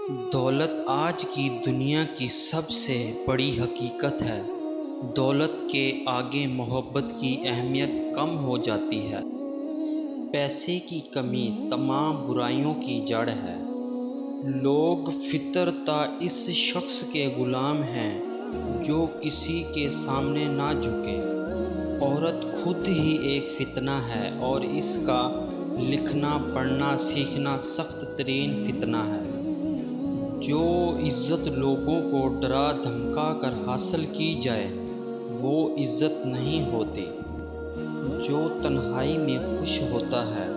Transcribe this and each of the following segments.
دولت آج کی دنیا کی سب سے بڑی حقیقت ہے۔ دولت کے آگے محبت کی اہمیت کم ہو جاتی ہے۔ پیسے کی کمی تمام برائیوں کی جڑ ہے۔ لوگ فطرتاً اس شخص کے غلام ہیں جو کسی کے سامنے نہ جھکے۔ عورت خود ہی ایک فتنہ ہے اور اس کا لکھنا پڑھنا سیکھنا سخت ترین فتنہ ہے۔ جو عزت لوگوں کو ڈرا دھمکا کر حاصل کی جائے وہ عزت نہیں ہوتی۔ جو تنہائی میں خوش ہوتا ہے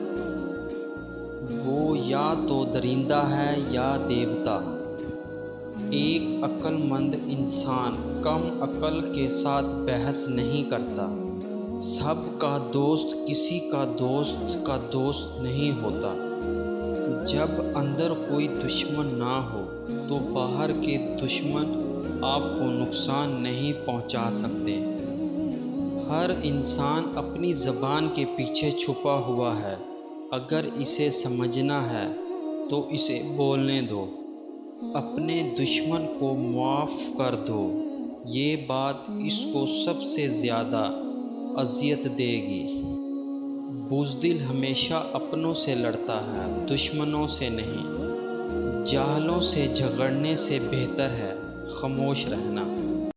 وہ یا تو درندہ ہے یا دیوتا۔ ایک عقل مند انسان کم عقل کے ساتھ بحث نہیں کرتا۔ سب کا دوست کسی کا دوست نہیں ہوتا۔ جب اندر کوئی دشمن نہ ہو تو باہر کے دشمن آپ کو نقصان نہیں پہنچا سکتے۔ ہر انسان اپنی زبان کے پیچھے چھپا ہوا ہے۔ اگر اسے سمجھنا ہے تو اسے بولنے دو۔ اپنے دشمن کو معاف کر دو۔ یہ بات اس کو سب سے زیادہ اذیت دے گی۔ بزدل ہمیشہ اپنوں سے لڑتا ہے، دشمنوں سے نہیں۔ جاہلوں سے جھگڑنے سے بہتر ہے خاموش رہنا۔